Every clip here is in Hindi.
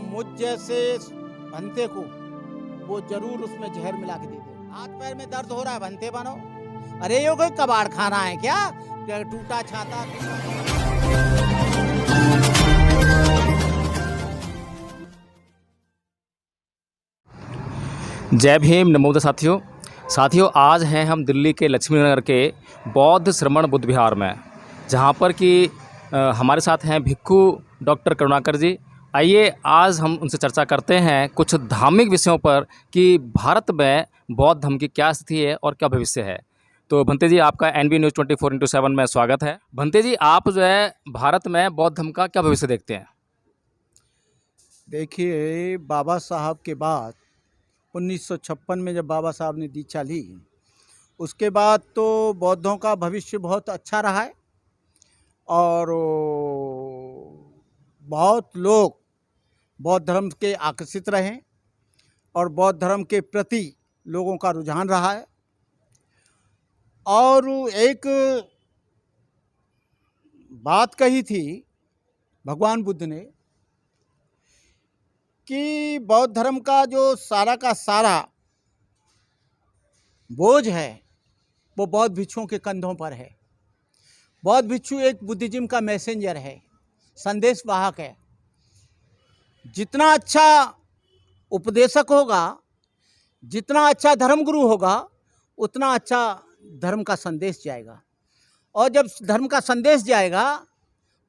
मुझ जैसे भंते को वो जरूर उसमें जहर मिला के दे दे। हाथ पैर में दर्द हो रहा है, भंते बनो। अरे ये कोई कबाड़ खाना है क्या? टूटा छाता। जय भीम, नमोद साथियों, आज हैं हम दिल्ली के लक्ष्मी नगर के बौद्ध श्रमण बुद्ध विहार में, जहां पर कि हमारे साथ हैं भिक्खु डॉक्टर करुणाकर जी। आइए आज हम उनसे चर्चा करते हैं कुछ धार्मिक विषयों पर कि भारत में बौद्ध धर्म की क्या स्थिति है और क्या भविष्य है। तो भंते जी, आपका NB न्यूज़ 24x7 में स्वागत है। भंते जी, आप जो है भारत में बौद्ध धर्म का क्या भविष्य देखते हैं? देखिए, बाबा साहब के बाद 1956 में जब बाबा साहब ने दीक्षा ली, उसके बाद तो बौद्धों का भविष्य बहुत अच्छा रहा है और बहुत लोग बौद्ध धर्म के आकर्षित रहे और बौद्ध धर्म के प्रति लोगों का रुझान रहा है। और एक बात कही थी भगवान बुद्ध ने कि बौद्ध धर्म का जो सारा का सारा बोझ है वो बौद्ध भिक्षुओं के कंधों पर है। बौद्ध भिक्षु एक बुद्धिज्म का मैसेंजर है, संदेश वाहक है। जितना अच्छा उपदेशक होगा, जितना अच्छा धर्मगुरु होगा, उतना अच्छा धर्म का संदेश जाएगा। और जब धर्म का संदेश जाएगा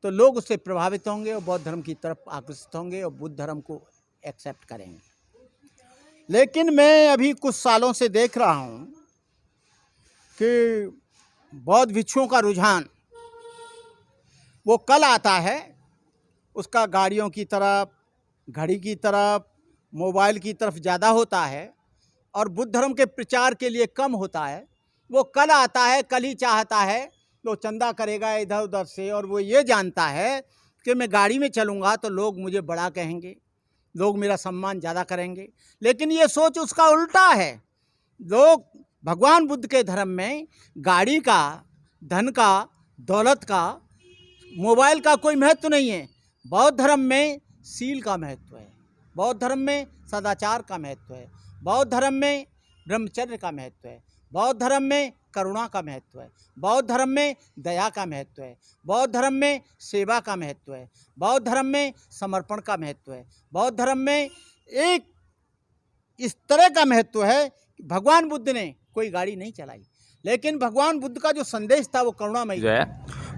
तो लोग उससे प्रभावित होंगे और बौद्ध धर्म की तरफ आकर्षित होंगे और बुद्ध धर्म को एक्सेप्ट करेंगे। लेकिन मैं अभी कुछ सालों से देख रहा हूँ कि बौद्ध भिक्षुओं का रुझान वो कल आता है, उसका गाड़ियों की तरफ, घड़ी की तरफ, मोबाइल की तरफ ज़्यादा होता है और बुद्ध धर्म के प्रचार के लिए कम होता है। वो कल आता है, कल ही चाहता है, वो चंदा करेगा इधर उधर से और वो ये जानता है कि मैं गाड़ी में चलूँगा तो लोग मुझे बड़ा कहेंगे, लोग मेरा सम्मान ज़्यादा करेंगे। लेकिन ये सोच उसका उल्टा है। लोग भगवान बुद्ध के धर्म में गाड़ी का, धन का, दौलत का, मोबाइल का कोई महत्व नहीं है। बौद्ध धर्म में सील का महत्व है, बौद्ध धर्म में सदाचार का महत्व है, बौद्ध धर्म में ब्रह्मचर्य का महत्व है, बौद्ध धर्म में करुणा का महत्व है, बौद्ध धर्म में दया का महत्व है, बौद्ध धर्म में सेवा का महत्व है, बौद्ध धर्म में समर्पण का महत्व है, बौद्ध धर्म में एक इस तरह का महत्व है कि भगवान बुद्ध ने कोई गाड़ी नहीं चलाई, लेकिन भगवान बुद्ध का जो संदेश था वो करुणामयी है।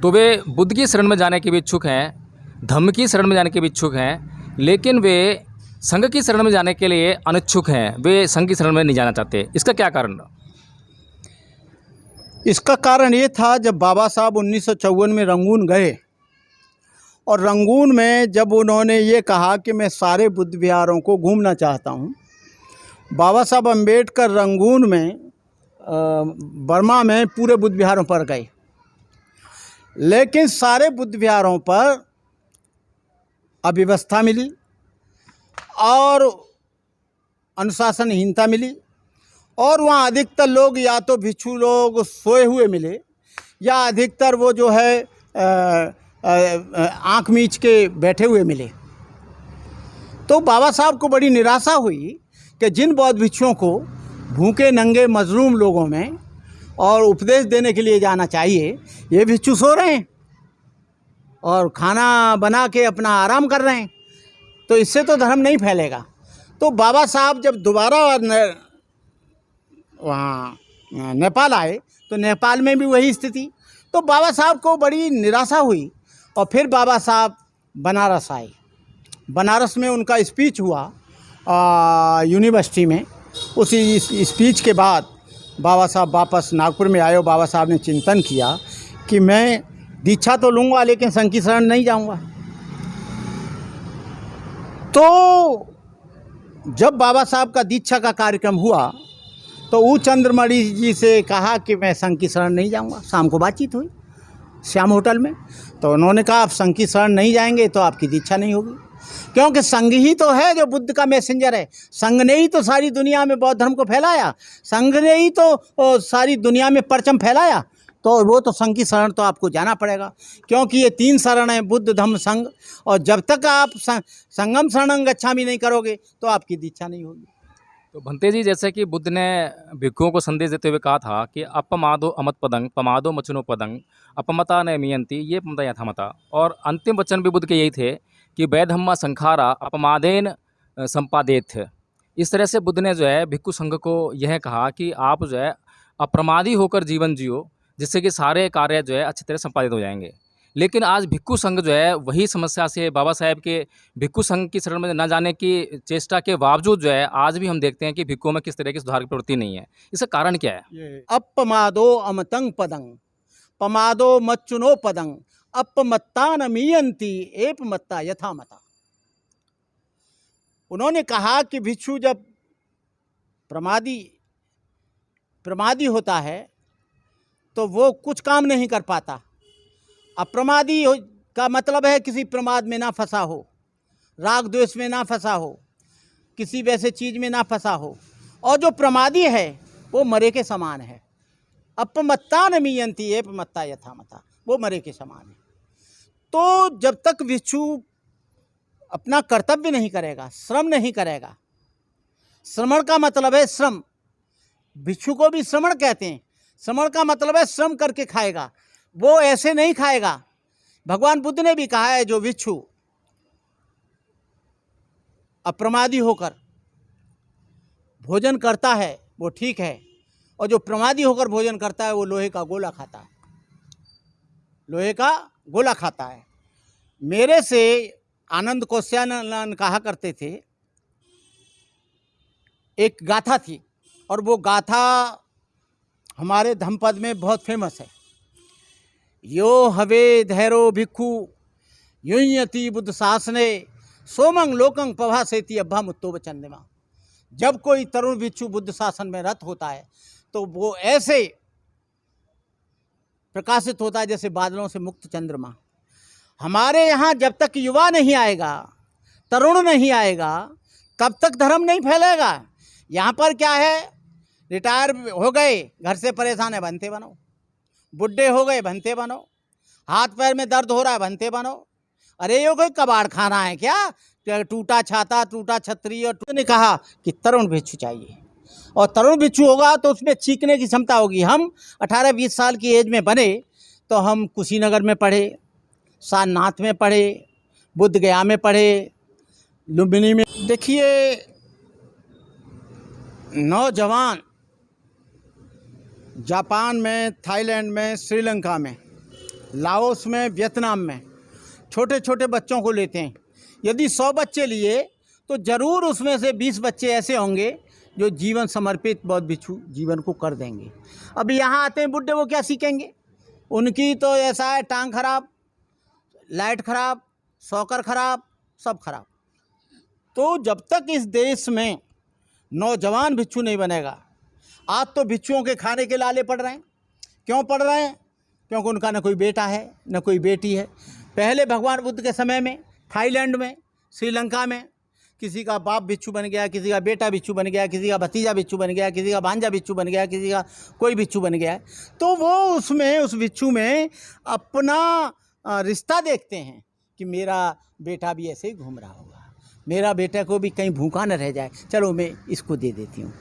तो वे बुद्ध की शरण में जाने के भी इच्छुक हैं, धम्म की शरण में जाने के भी इच्छुक हैं, लेकिन वे संघ की शरण में जाने के लिए अनिच्छुक हैं। वे संघ की शरण में नहीं जाना चाहते। इसका क्या कारण? इसका कारण ये था, जब बाबा साहब 1954 में रंगून गए और रंगून में जब उन्होंने ये कहा कि मैं सारे बुद्ध विहारों को घूमना चाहता हूँ, बाबा साहब अम्बेडकर रंगून में बर्मा में पूरे बुद्ध विहारों पर गए, लेकिन सारे बुद्ध विहारों पर अव्यवस्था मिली और अनुशासनहीनता मिली और वहाँ अधिकतर लोग या तो भिक्षु लोग सोए हुए मिले या अधिकतर वो जो है आँख मीच के बैठे हुए मिले। तो बाबा साहब को बड़ी निराशा हुई कि जिन बौद्ध भिक्षुओं को भूखे नंगे मजलूम लोगों में और उपदेश देने के लिए जाना चाहिए, ये भिक्षु सो रहे हैं और खाना बना के अपना आराम कर रहे हैं, तो इससे तो धर्म नहीं फैलेगा। तो बाबा साहब जब दोबारा वहाँ नेपाल आए तो नेपाल में भी वही स्थिति। तो बाबा साहब को बड़ी निराशा हुई और फिर बाबा साहब बनारस आए। बनारस में उनका स्पीच हुआ यूनिवर्सिटी में। उसी स्पीच के बाद बाबा साहब वापस नागपुर में आए और बाबा साहब ने चिंतन किया कि मैं दीक्षा तो लूँगा लेकिन संघ की शरण नहीं जाऊँगा। तो जब बाबा साहब का दीक्षा का कार्यक्रम हुआ तो वो चंद्रमणि जी से कहा कि मैं संघ की शरण नहीं जाऊँगा। शाम को बातचीत हुई श्याम होटल में, तो उन्होंने कहा आप संघ की शरण नहीं जाएंगे तो आपकी दीक्षा नहीं होगी, क्योंकि संघ ही तो है जो बुद्ध का मैसेंजर है। संघ ने ही तो सारी दुनिया में बौद्ध धर्म को फैलाया, संघ ने ही तो सारी दुनिया में परचम फैलाया। तो वो तो संघ की शरण तो आपको जाना पड़ेगा, क्योंकि ये 3 शरण है, बुद्ध धम्म संघ। और जब तक आप संगम शरणं गच्छामि नहीं करोगे तो आपकी दीक्षा नहीं होगी। तो भंते जी, जैसे कि बुद्ध ने भिक्षुओं को संदेश देते हुए कहा था कि अपमादो अमत पदंग पमादो मचनो पदंग अपमता न मियंती ये पमता यथामता, और अंतिम वचन भी बुद्ध के यही थे कि वैधम्मा संखारा अपमादेन संपादेत। इस तरह से बुद्ध ने जो है भिक्षु संघ को यह कहा कि आप जो है अप्रमादी होकर जीवन जियो, जिससे कि सारे कार्य जो है अच्छी तरह संपादित हो जाएंगे। लेकिन आज भिक्षु संघ जो है वही समस्या से बाबा साहेब के भिक्षु संघ की शरण में न जाने की चेष्टा के बावजूद जो है आज भी हम देखते हैं कि भिक्षुओं में किस तरह की सुधार की प्रवृत्ति नहीं है। इसका कारण क्या है? ये अपमादो अमतंग पदंग पमादो मच्चुनो पदंग अपमत्ता न मीयंती एपमत्ता यथामता। उन्होंने कहा कि भिक्षु जब प्रमादी होता है तो वो कुछ काम नहीं कर पाता। अप्रमादी का मतलब है किसी प्रमाद में ना फंसा हो, राग द्वेष में ना फंसा हो, किसी वैसे चीज़ में ना फंसा हो। और जो प्रमादी है वो मरे के समान है। अपमत्ता न मीयंती एपमत्ता यथामता, वो मरे के समान है। तो जब तक भिक्षु अपना कर्तव्य नहीं करेगा, श्रम नहीं करेगा, श्रमण का मतलब है श्रम, भिक्षु को भी श्रमण कहते हैं। श्रमण का मतलब है श्रम करके खाएगा, वो ऐसे नहीं खाएगा। भगवान बुद्ध ने भी कहा है जो भिक्षु अप्रमादी होकर भोजन करता है वो ठीक है, और जो प्रमादी होकर भोजन करता है वो लोहे का गोला खाता है, लोहे का गोला खाता है। मेरे से आनंद कौशल्यानंद कहा करते थे, एक गाथा थी और वो गाथा हमारे धम्मपद में बहुत फेमस है। यो हवे धैरो भिक्षु युञ्यति बुद्ध शासने सोमंग लोकंग पभासेति अभ्भा मुत्तो चंद्रमा। जब कोई तरुण भिक्षु बुद्ध शासन में रत होता है तो वो ऐसे प्रकाशित होता है जैसे बादलों से मुक्त चंद्रमा। हमारे यहाँ जब तक युवा नहीं आएगा, तरुण नहीं आएगा, कब तक धर्म नहीं फैलेगा। यहाँ पर क्या है, रिटायर हो गए, घर से परेशान है, भंते बनो, बुढ़े हो गए, भंते बनो, हाथ पैर में दर्द हो रहा है, भंते बनो। अरे ये कोई कबाड़ खाना है क्या? टूटा छाता, टूटा छतरी। और ने कहा कि तरुण भिक्षु चाहिए, और तरुण भिक्षु होगा तो उसमें चीखने की क्षमता होगी। हम 18-20 साल की एज में बने तो हम कुशीनगर में पढ़े, सारनाथ में पढ़े, बुद्ध गया में पढ़े, लुम्बिनी में। देखिए, नौजवान जापान में, थाईलैंड में, श्रीलंका में, लाओस में, वियतनाम में छोटे छोटे बच्चों को लेते हैं। यदि 100 बच्चे लिए तो ज़रूर उसमें से 20 बच्चे ऐसे होंगे जो जीवन समर्पित बौद्ध भिक्षु जीवन को कर देंगे। अब यहाँ आते हैं बुढ़े, वो क्या सीखेंगे? उनकी तो ऐसा है, टांग खराब, लाइट खराब, सॉकर खराब, सब खराब। तो जब तक इस देश में नौजवान भिक्षु नहीं बनेगा, आज तो भिक्षुओं के खाने के लाले पड़ रहे हैं। क्यों पड़ रहे हैं? क्योंकि उनका न कोई बेटा है न कोई बेटी है। पहले भगवान बुद्ध के समय में थाईलैंड में, श्रीलंका में किसी का बाप भिक्षु बन गया, किसी का बेटा भिक्षु बन गया, किसी का भतीजा भिक्षु बन गया, किसी का भांजा भिक्षु बन गया, किसी का कोई भिक्षु बन गया। तो वो उसमें, उस भिक्षु में अपना रिश्ता देखते हैं कि मेरा बेटा भी ऐसे ही घूम रहा होगा, मेरा बेटा को भी कहीं भूखा न रह जाए, चलो मैं इसको दे देती हूँ।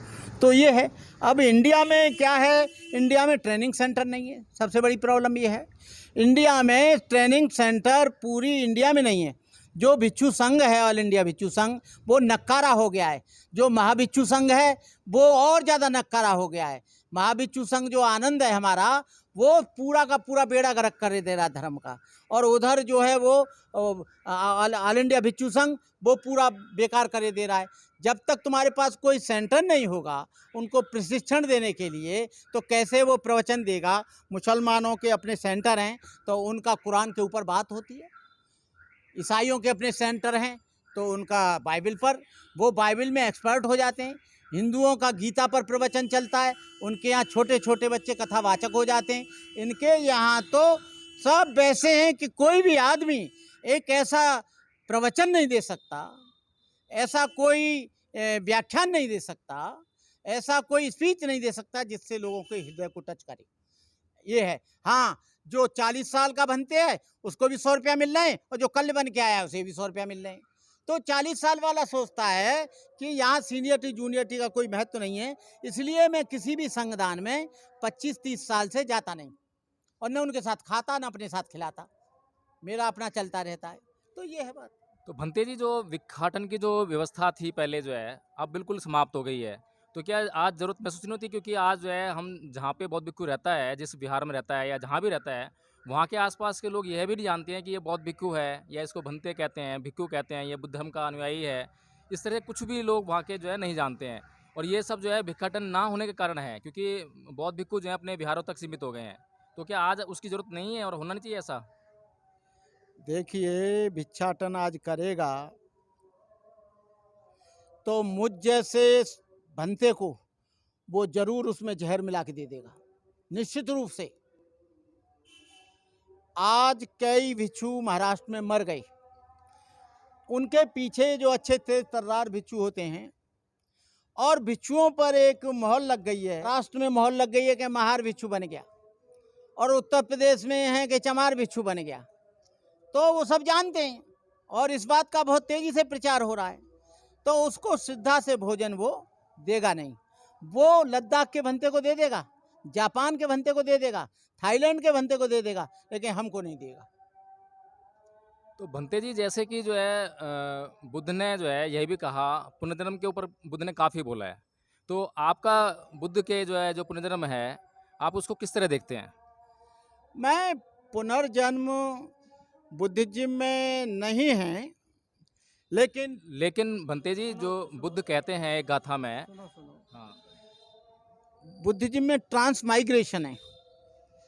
तो ये है। अब इंडिया में क्या है, इंडिया में ट्रेनिंग सेंटर नहीं है। सबसे बड़ी प्रॉब्लम ये है, इंडिया में ट्रेनिंग सेंटर पूरी इंडिया में नहीं है। जो भिक्षु संघ है, ऑल इंडिया भिक्षु संघ, वो नक्कारा हो गया है। जो महाभिक्षु संघ है वो और ज़्यादा नक्कारा हो गया है। महाभिक्षु संघ जो आनंद है हमारा, वो पूरा का पूरा बेड़ा गर्क कर दे रहा धर्म का। और उधर जो है वो ऑल इंडिया भिक्षु संघ, वो पूरा बेकार करे दे रहा है। जब तक तुम्हारे पास कोई सेंटर नहीं होगा उनको प्रशिक्षण देने के लिए, तो कैसे वो प्रवचन देगा? मुसलमानों के अपने सेंटर हैं तो उनका कुरान के ऊपर बात होती है, ईसाइयों के अपने सेंटर हैं तो उनका बाइबल पर, वो बाइबल में एक्सपर्ट हो जाते हैं। हिंदुओं का गीता पर प्रवचन चलता है, उनके यहाँ छोटे छोटे बच्चे कथावाचक हो जाते हैं। इनके यहाँ तो सब वैसे हैं कि कोई भी आदमी एक ऐसा प्रवचन नहीं दे सकता, ऐसा कोई व्याख्यान नहीं दे सकता, ऐसा कोई स्पीच नहीं दे सकता जिससे लोगों के हृदय को टच करे। ये है। हाँ, जो 40 साल का बनते हैं उसको भी 100 रुपया मिल रहे हैं, और जो कल बन के आया है उसे भी 100 रुपया मिल रहे हैं। तो 40 साल वाला सोचता है कि यहाँ सीनियरिटी जूनियरिटी का कोई महत्व नहीं है, इसलिए मैं किसी भी संगदान में 25-30 साल से जाता नहीं, और न उनके साथ खाता न अपने साथ खिलाता, मेरा अपना चलता रहता है। तो ये है बात। तो भंते जी, जो भिक्षाटन की जो व्यवस्था थी पहले जो है, अब बिल्कुल समाप्त हो गई है। तो क्या आज ज़रूरत महसूस नहीं होती, क्योंकि आज जो है हम जहाँ पे बौद्ध भिक्षु रहता है, जिस बिहार में रहता है या जहाँ भी रहता है, वहाँ के आसपास के लोग यह भी नहीं जानते हैं कि ये बौद्ध भिक्षु है, या इसको भंते कहते हैं, भिक्षु कहते हैं, ये बुद्ध धर्म का अनुयायी है। इस तरह कुछ भी लोग वहाँ के जो है नहीं जानते हैं, और ये सब जो है भिक्षाटन ना होने के कारण है, क्योंकि बौद्ध भिक्षु जो है अपने बिहारों तक सीमित हो गए हैं। तो क्या आज उसकी ज़रूरत नहीं है और होना नहीं चाहिए ऐसा? देखिए, भिक्षाटन आज करेगा तो मुझ जैसे भंते को वो जरूर उसमें जहर मिला के दे देगा, निश्चित रूप से। आज कई भिक्षु महाराष्ट्र में मर गए, उनके पीछे जो अच्छे तेज तर्रार भिक्षु होते हैं, और भिक्षुओं पर एक मोहर लग गई है, राष्ट्र में मोहर लग गई है कि महार भिक्षु बन गया, और उत्तर प्रदेश में है कि चमार भिक्षु बन गया। तो वो सब जानते हैं, और इस बात का बहुत तेजी से प्रचार हो रहा है। तो उसको श्रद्धा से भोजन वो देगा नहीं। वो लद्दाख के भंते को दे देगा, जापान के भंते को दे देगा, थाईलैंड के भंते को दे देगा, लेकिन हमको नहीं देगा। तो भंते जी, जैसे कि जो है बुद्ध ने जो है यह भी कहा, पुनर्जन्म के ऊपर बुद्ध ने काफ़ी बोला है। तो आपका बुद्ध के जो है जो पुनर्जन्म है, आप उसको किस तरह देखते हैं? मैं पुनर्जन्म बुद्धिज्म में नहीं है, लेकिन भंते जी, जो बुद्ध कहते हैं एक गाथा में, हाँ, बुद्धिज्म में ट्रांसमाइग्रेशन है,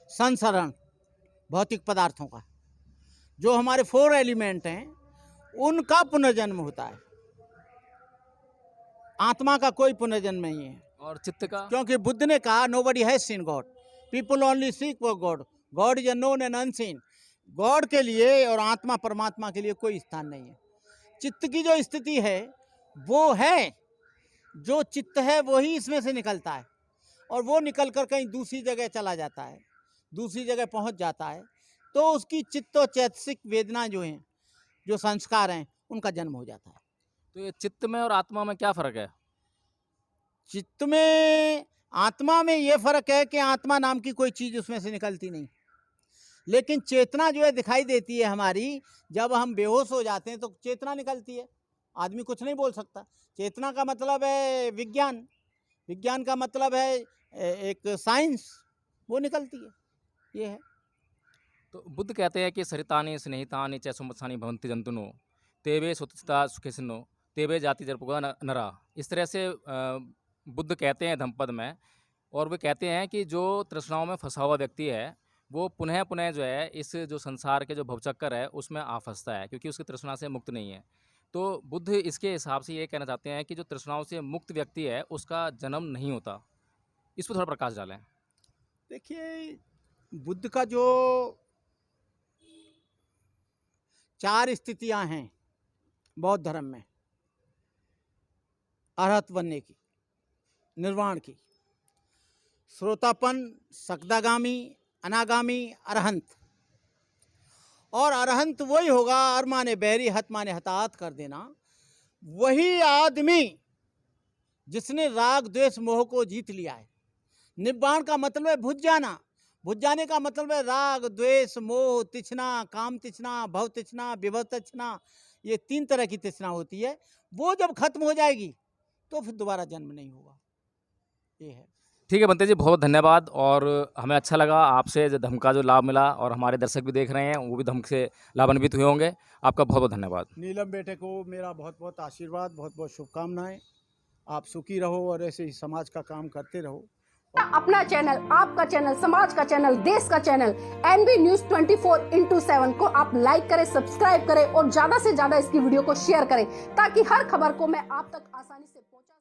संसरण भौतिक पदार्थों का। जो हमारे 4 एलिमेंट हैं उनका पुनर्जन्म होता है, आत्मा का कोई पुनर्जन्म नहीं है। और चित्त का? क्योंकि बुद्ध ने कहा nobody has seen God, people only seek for God, God is unknown and unseen. God के लिए और आत्मा परमात्मा के लिए कोई स्थान नहीं है। चित्त की जो स्थिति है वो है, जो चित्त है वही इसमें से निकलता है, और वो निकल कर कहीं दूसरी जगह चला जाता है, दूसरी जगह पहुंच जाता है। तो उसकी चित्त और चैतसिक वेदना जो हैं, जो संस्कार हैं, उनका जन्म हो जाता है। तो ये चित्त में और आत्मा में क्या फ़र्क है? चित्त में आत्मा में ये फर्क है कि आत्मा नाम की कोई चीज़ उसमें से निकलती नहीं, लेकिन चेतना जो है दिखाई देती है हमारी। जब हम बेहोश हो जाते हैं तो चेतना निकलती है, आदमी कुछ नहीं बोल सकता। चेतना का मतलब है विज्ञान, विज्ञान का मतलब है एक साइंस, वो निकलती है। ये है। तो बुद्ध कहते हैं कि सरितानि स्नेहितानि च सुमत्सानि भवन्ति जंतुनो तेवे सुतस्ता सुखेसिनो तेवे जाति जरपुगा नरा। इस तरह से बुद्ध कहते हैं धम्मपद में, और वे कहते हैं कि जो तृष्णाओं में फंसा हुआ व्यक्ति है वो पुनः पुनः जो है इस जो संसार के जो भवचक्कर है उसमें आ फंसता है, क्योंकि उसकी तृष्णा से मुक्त नहीं है। तो बुद्ध इसके हिसाब से ये कहना चाहते हैं कि जो तृष्णाओं से मुक्त व्यक्ति है उसका जन्म नहीं होता। इस पर थोड़ा प्रकाश डालें। देखिए, बुद्ध का जो 4 स्थितियां हैं बौद्ध धर्म में, अरहत बनने की, निर्वाण की, श्रोतापन, सकदागामी, अनागामी, अरहंत। और अरहंत वही होगा, अर माने बैरी, हत माने हताहत कर देना। वही आदमी जिसने राग द्वेष मोह को जीत लिया है। निब्बाण का मतलब है भुज जाना, भुज जाने का मतलब है राग द्वेष मोह तृष्णा, काम तृष्णा, भव तृष्णा, विभव तृष्णा, ये 3 तरह की तृष्णा होती है। वो जब खत्म हो जाएगी तो फिर दोबारा जन्म नहीं होगा। ये है। ठीक है भंते जी, बहुत धन्यवाद। और हमें अच्छा लगा आपसे जो धम्म का जो लाभ मिला, और हमारे दर्शक भी देख रहे हैं वो भी धम्म से लाभान्वित हुए होंगे। आपका बहुत बहुत धन्यवाद। नीलम बेटे को मेरा बहुत बहुत आशीर्वाद, बहुत बहुत शुभकामनाएं। आप सुखी रहो और ऐसे ही समाज का काम करते रहो। अपना चैनल, आपका चैनल, समाज का चैनल, देश का चैनल एनबी न्यूज 24/7 को आप लाइक करें, सब्सक्राइब करें और ज्यादा से ज्यादा इसकी वीडियो को शेयर करें, ताकि हर खबर को मैं आप तक आसानी से पहुंचा